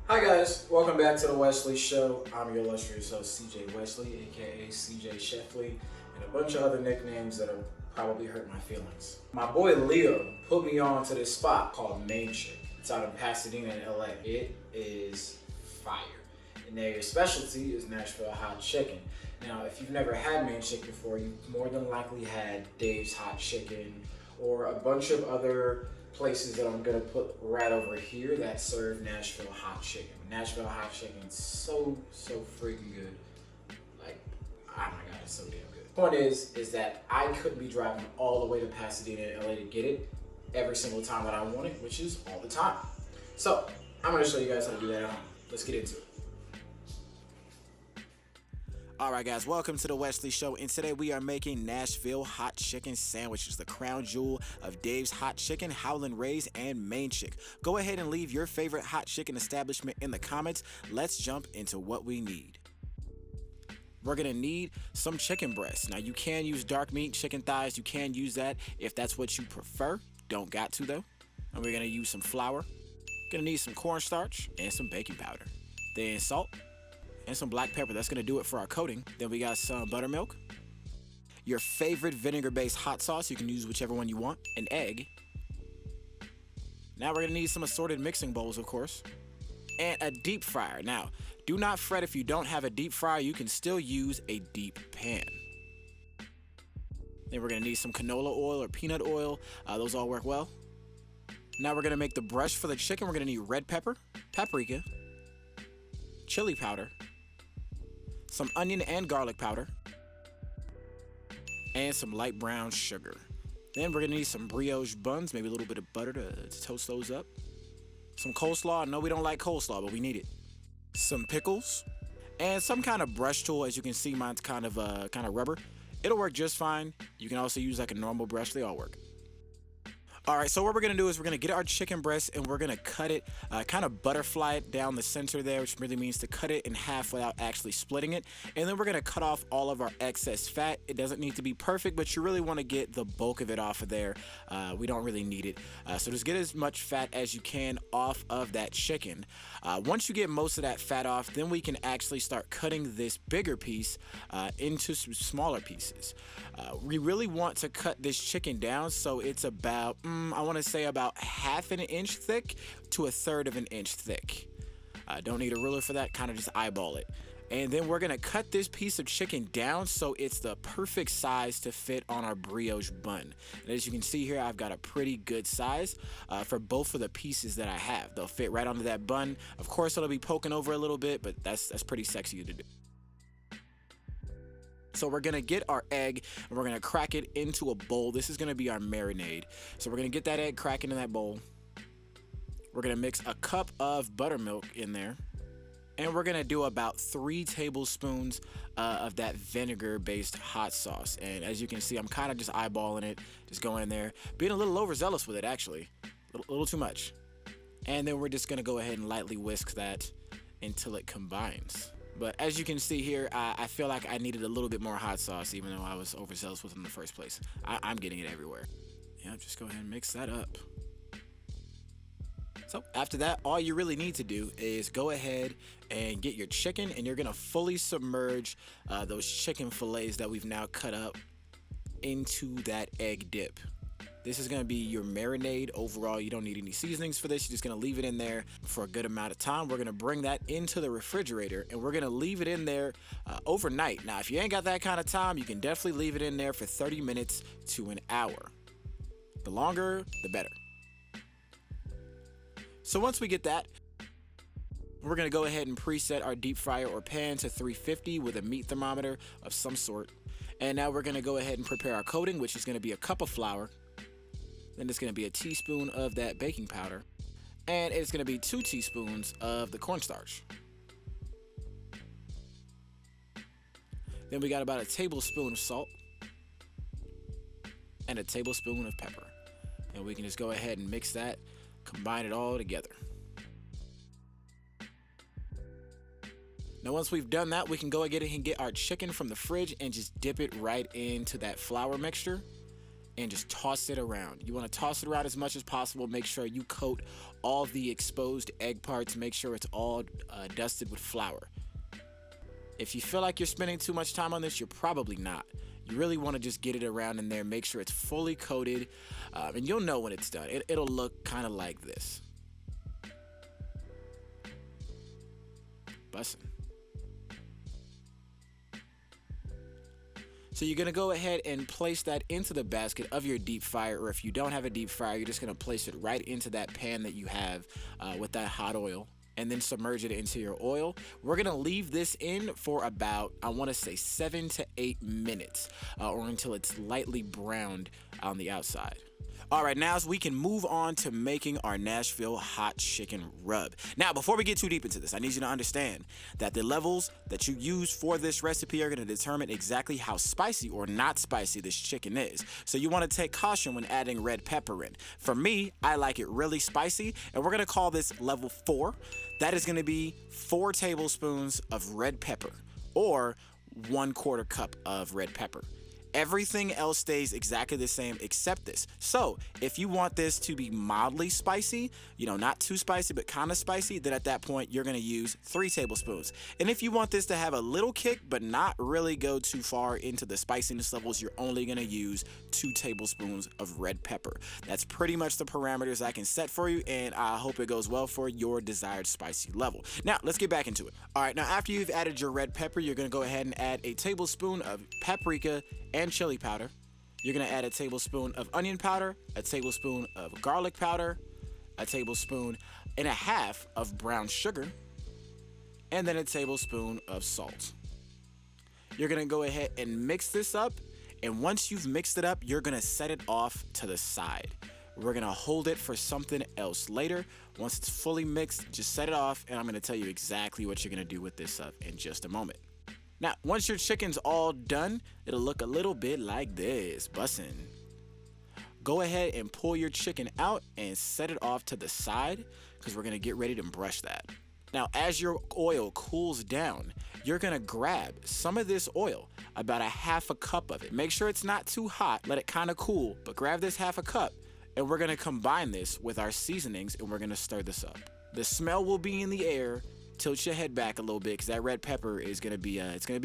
Hi guys, welcome back to the Westley Show. I'm your illustrious host CJ Westley, aka CJ Sheffley, and a bunch of other nicknames that have probably hurt my feelings. My boy Leo put me on to this spot called Main Chick. It's out in Pasadena in LA. It is fire. And their specialty is Nashville Hot Chicken. Now, if you've never had Main Chick before, you've more than likely had Dave's Hot Chicken or a bunch of other places that I'm gonna put right over here that serve Nashville Hot Chicken. Nashville Hot Chicken is so freaking good. Like, oh my god, it's so damn good. Point is that I couldn't be driving all the way to Pasadena and LA to get it every single time that I want it, which is all the time. So I'm gonna show you guys how to do that at home. Let's get into it. Alright guys, welcome to the Westley Show, and today we are making Nashville Hot Chicken Sandwiches, the crown jewel of Dave's Hot Chicken, Howlin Ray's, and Main Chick. Go ahead and leave your favorite hot chicken establishment in the comments. Let's jump into what we need. We're going to need some chicken breasts. Now you can use dark meat, chicken thighs, you can use that if that's what you prefer. Don't got to though. And we're going to use some flour, going to need some cornstarch, and some baking powder. Then salt, and some black pepper. That's gonna do it for our coating. Then we got some buttermilk, your favorite vinegar-based hot sauce, you can use whichever one you want, an egg. Now we're gonna need some assorted mixing bowls, of course, and a deep fryer. Now, do not fret if you don't have a deep fryer, you can still use a deep pan. Then we're gonna need some canola oil or peanut oil. Those all work well. Now we're gonna make the brush for the chicken. We're gonna need red pepper, paprika, chili powder, some onion and garlic powder, and some light brown sugar. Then we're gonna need some brioche buns, maybe a little bit of butter to toast those up. Some coleslaw. I know we don't like coleslaw, but we need it. Some pickles, and some kind of brush tool. As you can see, mine's kind of rubber. It'll work just fine. You can also use like a normal brush. They all work. All right, so what we're gonna do is we're gonna get our chicken breast and we're gonna cut it, kind of butterfly it down the center there, which really means to cut it in half without actually splitting it. And then we're gonna cut off all of our excess fat. It doesn't need to be perfect, but you really wanna get the bulk of it off of there. We don't really need it. So just get as much fat as you can off of that chicken. Once you get most of that fat off, then we can actually start cutting this bigger piece into some smaller pieces. We really want to cut this chicken down so it's about, I want to say about half an inch thick to a third of an inch thick. Don't need a ruler for that, kind of just eyeball it. And then we're gonna cut this piece of chicken down so it's the perfect size to fit on our brioche bun. And as you can see here, I've got a pretty good size for both of the pieces that I have. They'll fit right onto that bun. Of course, it'll be poking over a little bit, but that's pretty sexy to do. So we're gonna get our egg and we're gonna crack it into a bowl. This is gonna be our marinade. So we're gonna get that egg cracking in that bowl. We're gonna mix a cup of buttermilk in there. And we're gonna do about 3 tablespoons of that vinegar-based hot sauce. And as you can see, I'm kind of just eyeballing it, just going in there. Being a little overzealous with it, actually. A little too much. And then we're just gonna go ahead and lightly whisk that until it combines. But as you can see here, I feel like I needed a little bit more hot sauce, even though I was overzealous with it in the first place. I'm getting it everywhere. Yeah, just go ahead and mix that up. So after that, all you really need to do is go ahead and get your chicken, and you're gonna fully submerge those chicken fillets that we've now cut up into that egg dip. This is gonna be your marinade. Overall, you don't need any seasonings for this. You're just gonna leave it in there for a good amount of time. We're gonna bring that into the refrigerator and we're gonna leave it in there overnight. Now, if you ain't got that kind of time, you can definitely leave it in there for 30 minutes to an hour. The longer, the better. So once we get that, we're gonna go ahead and preset our deep fryer or pan to 350 with a meat thermometer of some sort. And now we're gonna go ahead and prepare our coating, which is gonna be a cup of flour. Then it's going to be a teaspoon of that baking powder. And it's going to be 2 teaspoons of the cornstarch. Then we got about a tablespoon of salt. And a tablespoon of pepper. And we can just go ahead and mix that, combine it all together. Now once we've done that, we can go ahead and get our chicken from the fridge and just dip it right into that flour mixture. and just toss it around. You want to toss it around as much as possible. Make sure you coat all the exposed egg parts. Make sure it's all dusted with flour. If you feel like you're spending too much time on this, you're probably not. You really want to just get it around in there, make sure it's fully coated, and you'll know when it's done. It'll look kind of like this. Bussin'. So you're gonna go ahead and place that into the basket of your deep fryer, or if you don't have a deep fryer, you're just gonna place it right into that pan that you have with that hot oil, and then submerge it into your oil. We're gonna leave this in for about, I wanna say 7 to 8 minutes, or until it's lightly browned on the outside. All right, now we can move on to making our Nashville hot chicken rub. Now, before we get too deep into this, I need you to understand that the levels that you use for this recipe are gonna determine exactly how spicy or not spicy this chicken is. So you wanna take caution when adding red pepper in. For me, I like it really spicy, and we're gonna call this level 4. That is gonna be 4 tablespoons of red pepper, or 1/4 cup of red pepper. Everything else stays exactly the same except this. So if you want this to be mildly spicy, not too spicy, but kind of spicy, then at that point, you're gonna use 3 tablespoons. And if you want this to have a little kick, but not really go too far into the spiciness levels, you're only gonna use 2 tablespoons of red pepper. That's pretty much the parameters I can set for you, and I hope it goes well for your desired spicy level. Now, let's get back into it. All right, now after you've added your red pepper, you're gonna go ahead and add a tablespoon of paprika and chili powder. You're gonna add a tablespoon of onion powder, a tablespoon of garlic powder, a tablespoon and a half of brown sugar, and then a tablespoon of salt. You're gonna go ahead and mix this up, and once you've mixed it up, you're gonna set it off to the side. We're gonna hold it for something else later. Once it's fully mixed, just set it off, and I'm gonna tell you exactly what you're gonna do with this up in just a moment. Now, once your chicken's all done, it'll look a little bit like this, bussin'. Go ahead and pull your chicken out and set it off to the side, because we're gonna get ready to brush that. Now, as your oil cools down, you're gonna grab some of this oil, about 1/2 cup of it. Make sure it's not too hot, let it kind of cool, but grab this 1/2 cup, and we're gonna combine this with our seasonings, and we're gonna stir this up. The smell will be in the air. Tilt your head back a little bit, because that red pepper is gonna be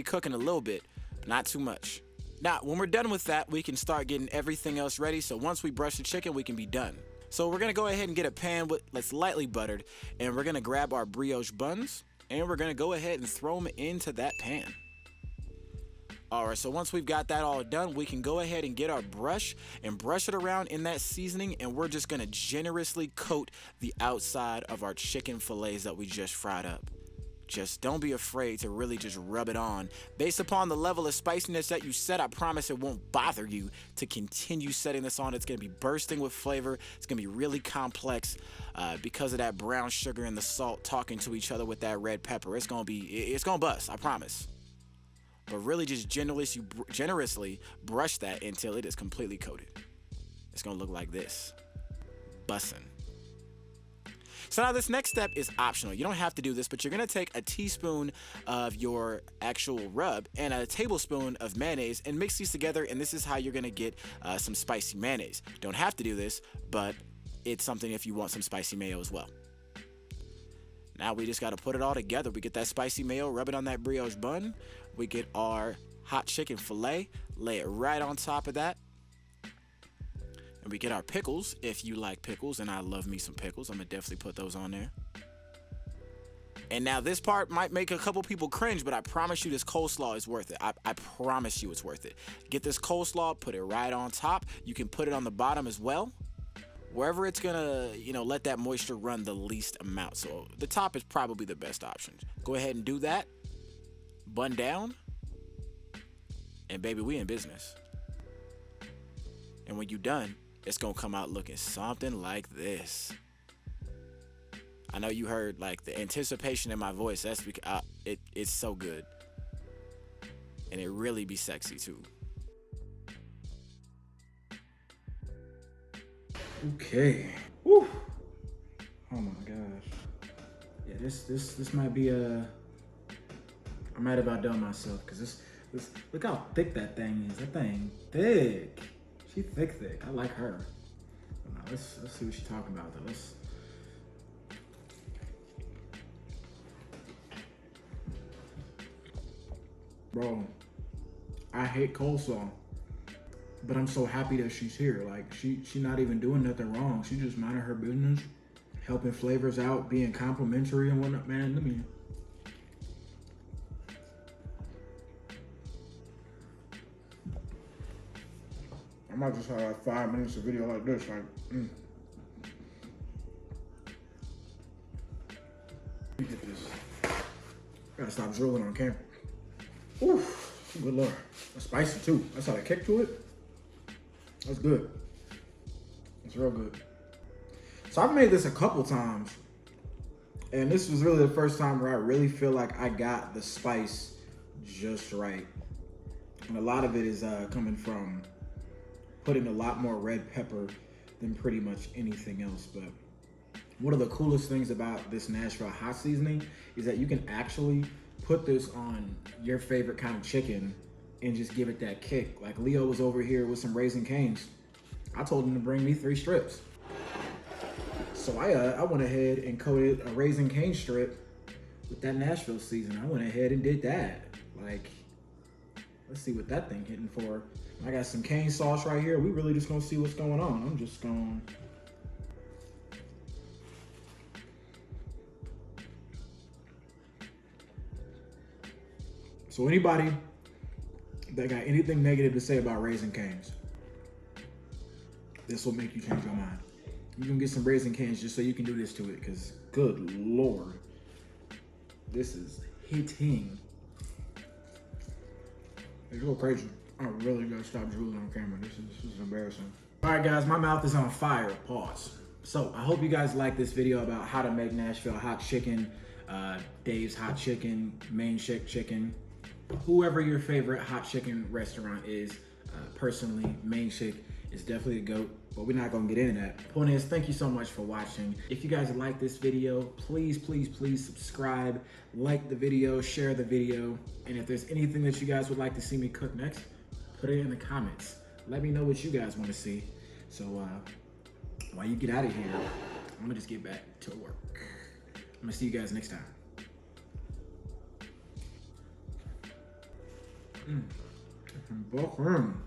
cooking a little bit, but not too much. Now, when we're done with that, we can start getting everything else ready. So once we brush the chicken, we can be done. So we're gonna go ahead and get a pan that's lightly buttered, and we're gonna grab our brioche buns, and we're gonna go ahead and throw them into that pan. All right, so once we've got that all done, we can go ahead and get our brush and brush it around in that seasoning, and we're just gonna generously coat the outside of our chicken fillets that we just fried up. Just don't be afraid to really just rub it on. Based upon the level of spiciness that you set, I promise it won't bother you to continue setting this on. It's gonna be bursting with flavor. It's gonna be really complex because of that brown sugar and the salt talking to each other with that red pepper. It's gonna bust, I promise. But really just generously brush that until it is completely coated. It's gonna look like this. Bussin'. So now this next step is optional. You don't have to do this, but you're gonna take a teaspoon of your actual rub and a tablespoon of mayonnaise and mix these together, and this is how you're gonna get some spicy mayonnaise. Don't have to do this, but it's something if you want some spicy mayo as well. Now we just gotta put it all together. We get that spicy mayo, rub it on that brioche bun. We get our hot chicken fillet, lay it right on top of that. And we get our pickles, if you like pickles, and I love me some pickles. I'm gonna definitely put those on there. And now this part might make a couple people cringe, but I promise you this coleslaw is worth it. I promise you it's worth it. Get this coleslaw, put it right on top. You can put it on the bottom as well. Wherever it's gonna, let that moisture run the least amount. So the top is probably the best option. Go ahead and do that. Bun down. And baby, we in business. And when you're done, it's gonna come out looking something like this. I know you heard like the anticipation in my voice. That's because it's so good. And it really be sexy too. Okay. Woo. Oh my gosh. Yeah, this might be I might have outdone myself, because this look how thick that thing is. That thing thick. She thick. I like her. Now, let's see what she's talking about though. Bro, I hate coleslaw, but I'm so happy that she's here. Like she not even doing nothing wrong. She just minding her business, helping flavors out, being complimentary and whatnot. Man, let me. I might just have like 5 minutes of video like this. Like, Let me get this. Gotta stop drooling on camera. Oof, good lord. That's spicy too. That's how I kick to it. That's good. It's real good. So I've made this a couple times. And this was really the first time where I really feel like I got the spice just right. And a lot of it is coming from putting a lot more red pepper than pretty much anything else. But one of the coolest things about this Nashville hot seasoning is that you can actually put this on your favorite kind of chicken and just give it that kick. Like Leo was over here with some Raising Cane's. I told him to bring me 3 strips. So I went ahead and coated a Raising Cane strip with that Nashville seasoning. I went ahead and did that. Like, let's see what that thing hitting for. I got some cane sauce right here. We really just gonna see what's going on. I'm just going. So anybody that got anything negative to say about Raising Cane's, this will make you change your mind. You can get some Raising Cane's just so you can do this to it, because good lord, this is hitting. It's real crazy. I really gotta stop drooling on camera. This is embarrassing. All right, guys, my mouth is on fire. Pause. So I hope you guys like this video about how to make Nashville hot chicken, Dave's Hot Chicken, Main Chick Chicken, whoever your favorite hot chicken restaurant is. Personally, Main Chick is definitely a GOAT, but we're not gonna get into that. Point is, thank you so much for watching. If you guys like this video, please subscribe, like the video, share the video, and if there's anything that you guys would like to see me cook next, put it in the comments. Let me know what you guys want to see. So while you get out of here, I'm gonna just get back to work. I'm gonna see you guys next time. Book room.